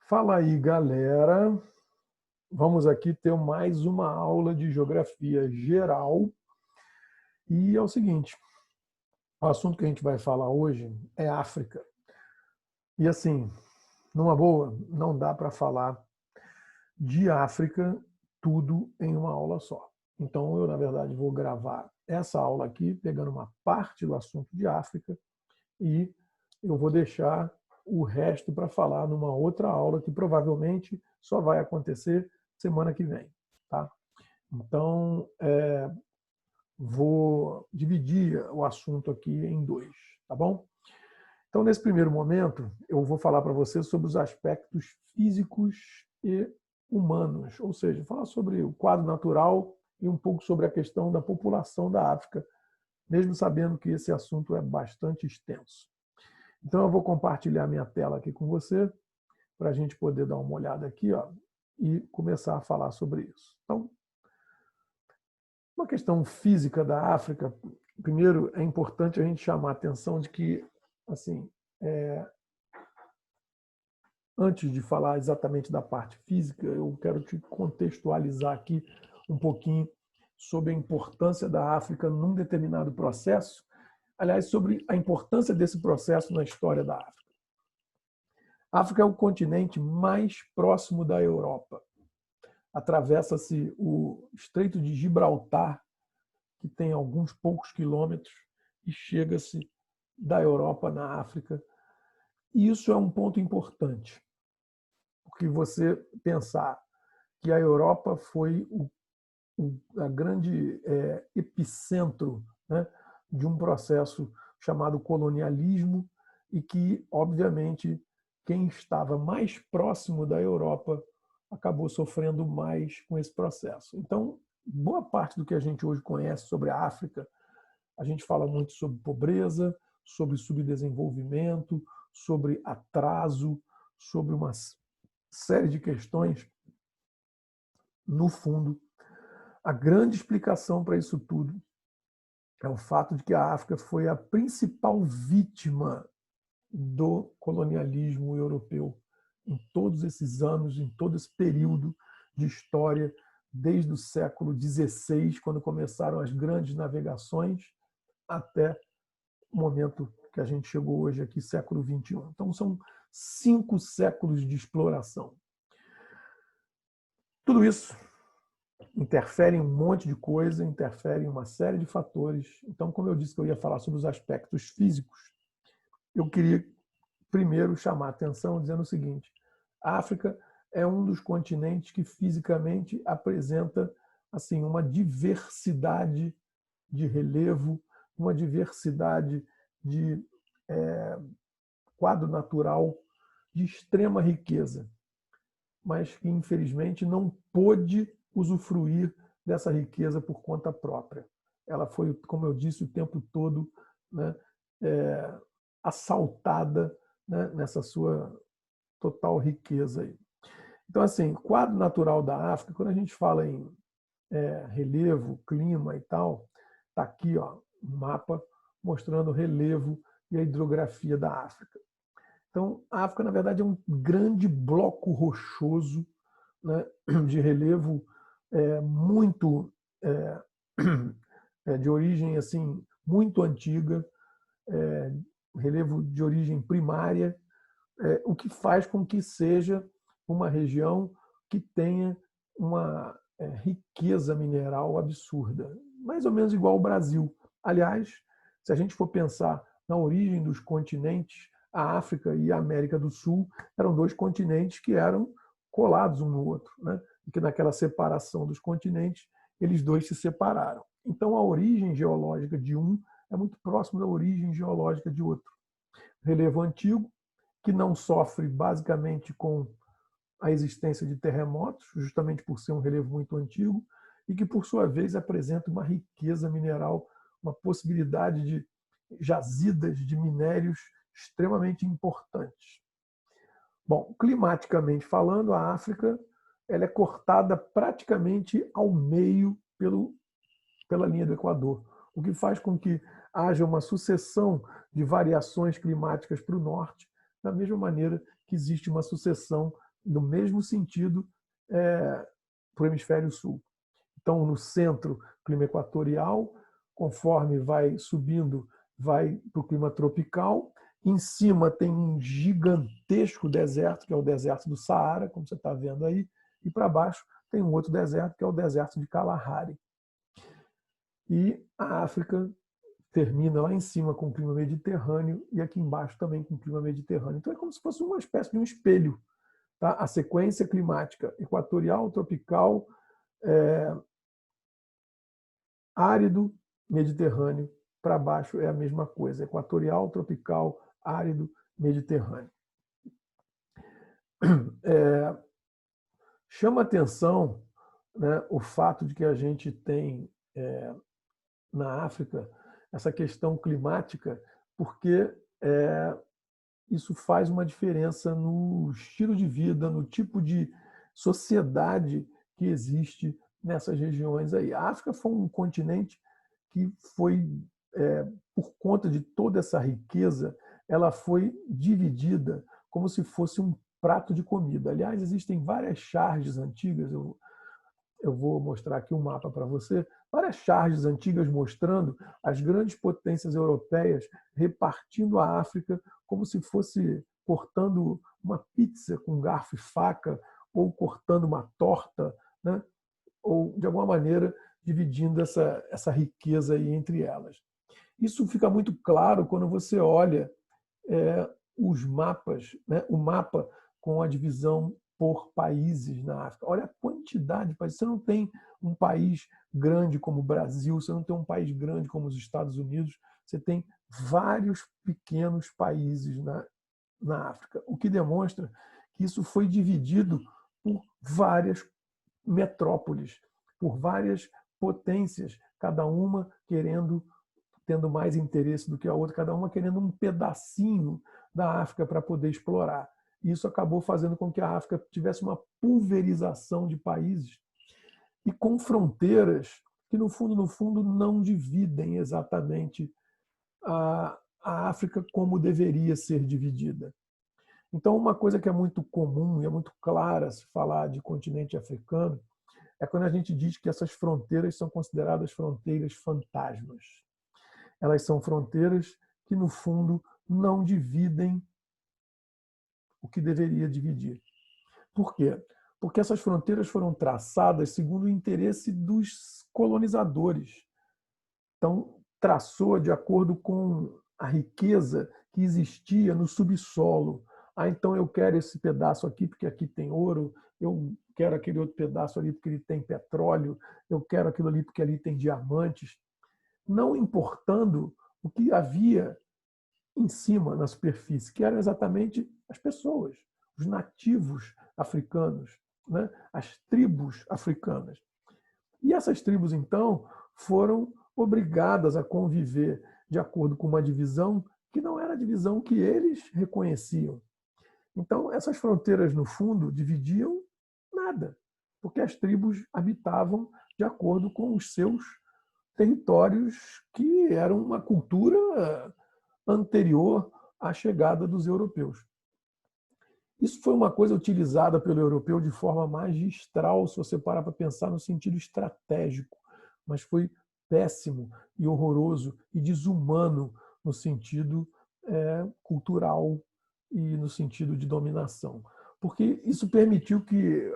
Fala aí, galera. Vamos aqui ter mais uma aula de geografia geral. E é o seguinte, o assunto que a gente vai falar hoje é África. E assim, numa boa, não dá para falar de África tudo em uma aula só. Então, eu, na verdade, vou gravar essa aula aqui, pegando uma parte do assunto de África, e eu vou deixar o resto para falar numa outra aula que provavelmente só vai acontecer semana que vem, tá? Então, vou dividir o assunto aqui em dois, tá bom? Então, nesse primeiro momento, eu vou falar para você sobre os aspectos físicos e humanos, ou seja, falar sobre o quadro natural e um pouco sobre a questão da população da África, mesmo sabendo que esse assunto é bastante extenso. Então, eu vou compartilhar minha tela aqui com você, para a gente poder dar uma olhada aqui, ó, e começar a falar sobre isso. Então, uma questão física da África, primeiro é importante a gente chamar a atenção de que, assim, antes de falar exatamente da parte física, eu quero te contextualizar aqui um pouquinho sobre a importância da África num determinado processo, aliás, sobre a importância desse processo na história da África. A África é o continente mais próximo da Europa. Atravessa-se o Estreito de Gibraltar, que tem alguns poucos quilômetros, e chega-se da Europa na África. E isso é um ponto importante, porque você pensar que a Europa foi a grande epicentro, né, de um processo chamado colonialismo e que, obviamente, quem estava mais próximo da Europa acabou sofrendo mais com esse processo. Então, boa parte do que a gente hoje conhece sobre a África, a gente fala muito sobre pobreza, sobre subdesenvolvimento, sobre atraso, sobre uma série de questões. No fundo, a grande explicação para isso tudo é o fato de que a África foi a principal vítima do colonialismo europeu em todos esses anos, em todo esse período de história, desde o século XVI, quando começaram as grandes navegações, até o momento que a gente chegou hoje aqui, século XXI. Então, são 5 séculos de exploração. Tudo isso interfere em um monte de coisa, interfere em uma série de fatores. Então, como eu disse que eu ia falar sobre os aspectos físicos, eu queria primeiro chamar a atenção dizendo o seguinte: a África é um dos continentes que fisicamente apresenta assim uma diversidade de relevo, uma diversidade de quadro natural de extrema riqueza, mas que infelizmente não pôde usufruir dessa riqueza por conta própria. Ela foi, como eu disse, o tempo todo, né, assaltada, né, nessa sua total riqueza aí. Então, assim, quadro natural da África, quando a gente fala em relevo, clima e tal, está aqui, ó, um mapa mostrando o relevo e a hidrografia da África. Então, a África, na verdade, é um grande bloco rochoso, né, de relevo muito de origem assim muito antiga, relevo de origem primária, o que faz com que seja uma região que tenha uma riqueza mineral absurda, mais ou menos igual ao Brasil. Aliás, se a gente for pensar na origem dos continentes, a África e a América do Sul eram 2 continentes que eram colados um no outro, né? E que naquela separação dos continentes, eles 2 se separaram. Então, a origem geológica de um é muito próximo da origem geológica de outro. Relevo antigo, que não sofre basicamente com a existência de terremotos, justamente por ser um relevo muito antigo, e que, por sua vez, apresenta uma riqueza mineral, uma possibilidade de jazidas de minérios extremamente importantes. Bom, climaticamente falando, a África ela é cortada praticamente ao meio pela linha do Equador, o que faz com que haja uma sucessão de variações climáticas para o norte, da mesma maneira que existe uma sucessão no mesmo sentido para o hemisfério sul. Então, no centro, clima equatorial, conforme vai subindo, vai para o clima tropical. Em cima tem um gigantesco deserto, que é o deserto do Saara, como você está vendo aí, e para baixo tem um outro deserto, que é o deserto de Kalahari. E a África termina lá em cima com o clima mediterrâneo e aqui embaixo também com o clima mediterrâneo. Então é como se fosse uma espécie de um espelho. Tá? A sequência climática equatorial, tropical, árido, mediterrâneo, para baixo é a mesma coisa, equatorial, tropical, árido, mediterrâneo. Chama atenção, né, o fato de que a gente tem na África essa questão climática, porque isso faz uma diferença no estilo de vida, no tipo de sociedade que existe nessas regiões aí. A África foi um continente que foi, por conta de toda essa riqueza, ela foi dividida como se fosse um prato de comida. Aliás, existem várias charges antigas, eu vou mostrar aqui um mapa para você, várias charges antigas mostrando as grandes potências europeias repartindo a África como se fosse cortando uma pizza com garfo e faca, ou cortando uma torta, né? Ou, de alguma maneira, dividindo essa riqueza aí entre elas. Isso fica muito claro quando você olha os mapas, né? O mapa com a divisão por países na África. Olha a quantidade de países. Você não tem um país grande como o Brasil, você não tem um país grande como os Estados Unidos, você tem vários pequenos países na África, o que demonstra que isso foi dividido por várias metrópoles, por várias potências, cada uma tendo mais interesse do que a outra, cada uma querendo um pedacinho da África para poder explorar. Isso acabou fazendo com que a África tivesse uma pulverização de países e com fronteiras que, no fundo, não dividem exatamente a África como deveria ser dividida. Então, uma coisa que é muito comum e é muito clara se falar de continente africano é quando a gente diz que essas fronteiras são consideradas fronteiras fantasmas. Elas são fronteiras que, no fundo, não dividem o que deveria dividir. Por quê? Porque essas fronteiras foram traçadas segundo o interesse dos colonizadores. Então, traçou de acordo com a riqueza que existia no subsolo. Então eu quero esse pedaço aqui porque aqui tem ouro, eu quero aquele outro pedaço ali porque ele tem petróleo, eu quero aquilo ali porque ali tem diamantes, não importando o que havia em cima, na superfície, que eram exatamente as pessoas, os nativos africanos, né? As tribos africanas. E essas tribos, então, foram obrigadas a conviver de acordo com uma divisão que não era a divisão que eles reconheciam. Então, essas fronteiras, no fundo, dividiam nada, porque as tribos habitavam de acordo com os seus territórios, que eram uma cultura anterior à chegada dos europeus. Isso foi uma coisa utilizada pelo europeu de forma magistral, se você parar para pensar no sentido estratégico, mas foi péssimo e horroroso e desumano no sentido cultural e no sentido de dominação. Porque isso permitiu que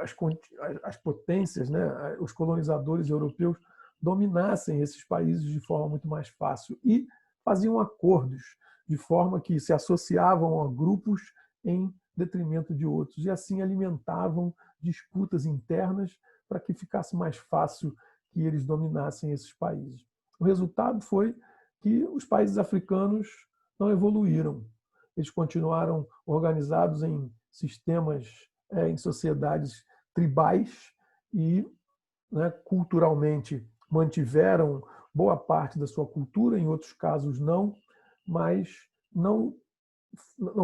as potências, né, os colonizadores europeus, dominassem esses países de forma muito mais fácil e faziam acordos de forma que se associavam a grupos em detrimento de outros, e assim alimentavam disputas internas para que ficasse mais fácil que eles dominassem esses países. O resultado foi que os países africanos não evoluíram. Eles continuaram organizados em sistemas, em sociedades tribais e, né, culturalmente mantiveram boa parte da sua cultura, em outros casos não, mas não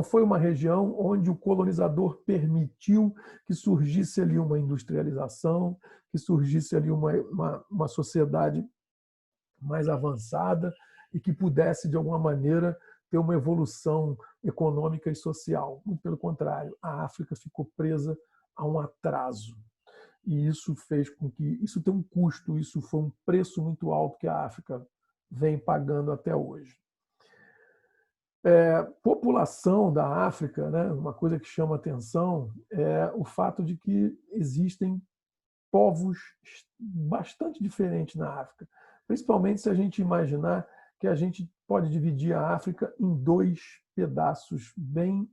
foi uma região onde o colonizador permitiu que surgisse ali uma industrialização, que surgisse ali uma sociedade mais avançada e que pudesse, de alguma maneira, ter uma evolução econômica e social. Muito pelo contrário, a África ficou presa a um atraso. E isso fez com que... Isso tem um custo, isso foi um preço muito alto que a África vem pagando até hoje. População da África, né, uma coisa que chama atenção é o fato de que existem povos bastante diferentes na África, principalmente se a gente imaginar que a gente pode dividir a África em dois pedaços bem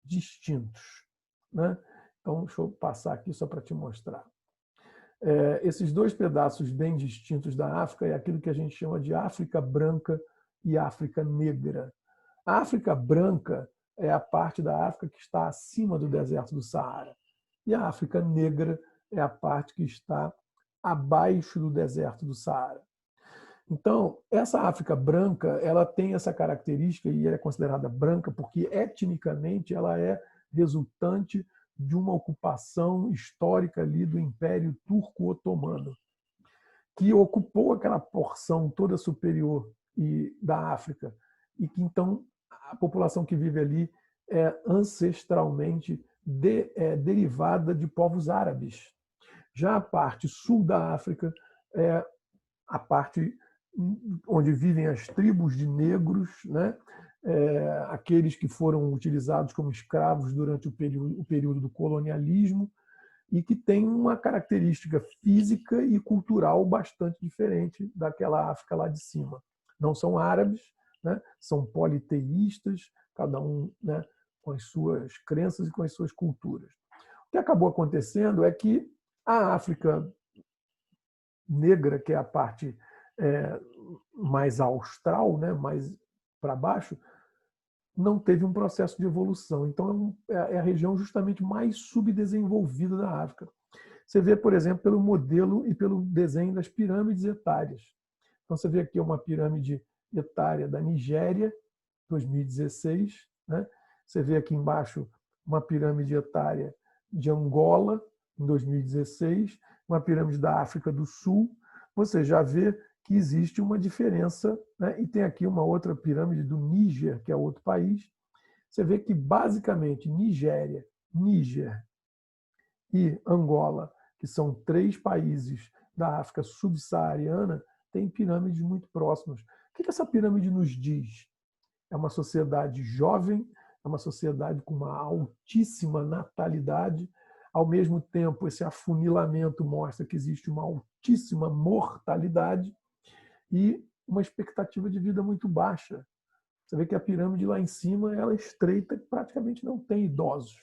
distintos, né? Então, deixa eu passar aqui só para te mostrar. Esses dois pedaços bem distintos da África é aquilo que a gente chama de África branca e África negra. A África branca é a parte da África que está acima do deserto do Saara. E a África negra é a parte que está abaixo do deserto do Saara. Então, essa África branca, ela tem essa característica, e ela é considerada branca porque etnicamente ela é resultante de uma ocupação histórica ali do Império Turco-Otomano, que ocupou aquela porção toda superior da África, e que então a população que vive ali é ancestralmente derivada de povos árabes. Já a parte sul da África é a parte onde vivem as tribos de negros, né? Aqueles que foram utilizados como escravos durante o período do colonialismo e que tem uma característica física e cultural bastante diferente daquela África lá de cima. Não são árabes, né? São politeístas, cada um, né, com as suas crenças e com as suas culturas. O que acabou acontecendo é que a África negra, que é a parte mais austral, né, mais para baixo, não teve um processo de evolução. Então, é a região justamente mais subdesenvolvida da África. Você vê, por exemplo, pelo modelo e pelo desenho das pirâmides etárias. Então, você vê aqui uma pirâmide etária da Nigéria, 2016. Né? Você vê aqui embaixo uma pirâmide etária de Angola, em 2016, uma pirâmide da África do Sul. Você já vê que existe uma diferença, né? E tem aqui uma outra pirâmide do Níger, que é outro país. Você vê que, basicamente, Nigéria, Níger e Angola, que são 3 países da África subsaariana, têm pirâmides muito próximas. O que essa pirâmide nos diz? É uma sociedade jovem, é uma sociedade com uma altíssima natalidade. Ao mesmo tempo, esse afunilamento mostra que existe uma altíssima mortalidade e uma expectativa de vida muito baixa. Você vê que a pirâmide lá em cima ela é estreita, praticamente não tem idosos.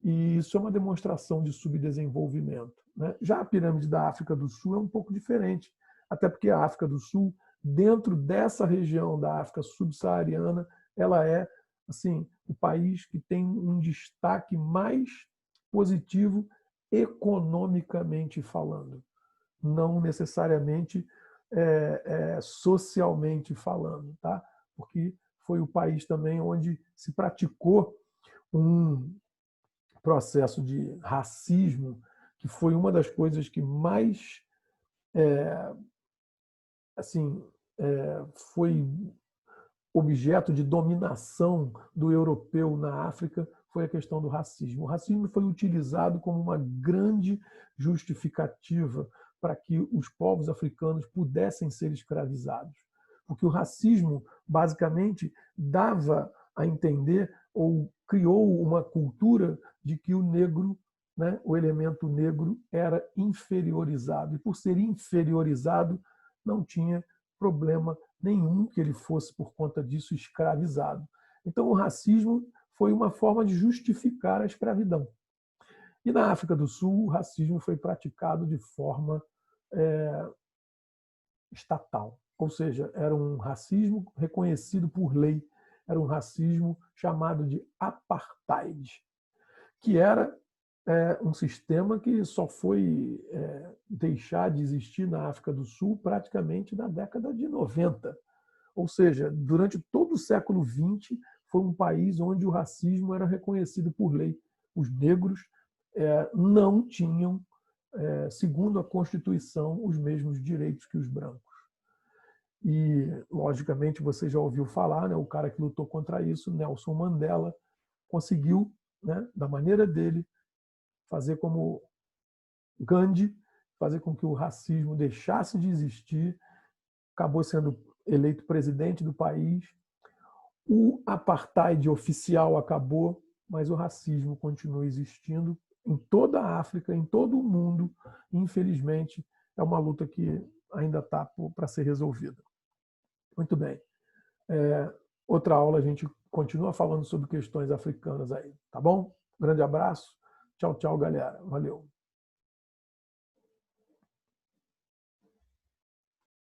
E isso é uma demonstração de subdesenvolvimento, né? Já a pirâmide da África do Sul é um pouco diferente, até porque a África do Sul, dentro dessa região da África subsaariana, ela é assim o país que tem um destaque mais positivo economicamente falando, não necessariamente socialmente falando, tá? Porque foi o país também onde se praticou um processo de racismo, que foi uma das coisas que mais assim foi objeto de dominação do europeu na África, foi a questão do racismo. O racismo foi utilizado como uma grande justificativa para que os povos africanos pudessem ser escravizados. Porque o racismo, basicamente, dava a entender ou criou uma cultura de que o negro, né, o elemento negro, era inferiorizado. E por ser inferiorizado, não tinha problema nenhum que ele fosse, por conta disso, escravizado. Então, o racismo foi uma forma de justificar a escravidão. E na África do Sul, o racismo foi praticado de forma estatal, ou seja, era um racismo reconhecido por lei, era um racismo chamado de apartheid, que era um sistema que só foi deixar de existir na África do Sul praticamente na década de 90. Ou seja, durante todo o século XX, foi um país onde o racismo era reconhecido por lei. Os negros não tinham, segundo a Constituição, os mesmos direitos que os brancos. E, logicamente, você já ouviu falar, né, o cara que lutou contra isso, Nelson Mandela, conseguiu, né, da maneira dele, fazer como Gandhi, fazer com que o racismo deixasse de existir, acabou sendo eleito presidente do país. O apartheid oficial acabou, mas o racismo continua existindo em toda a África, em todo o mundo. Infelizmente, é uma luta que ainda está para ser resolvida. Muito bem. Outra aula a gente continua falando sobre questões africanas aí, tá bom? Grande abraço. Tchau, tchau, galera. Valeu.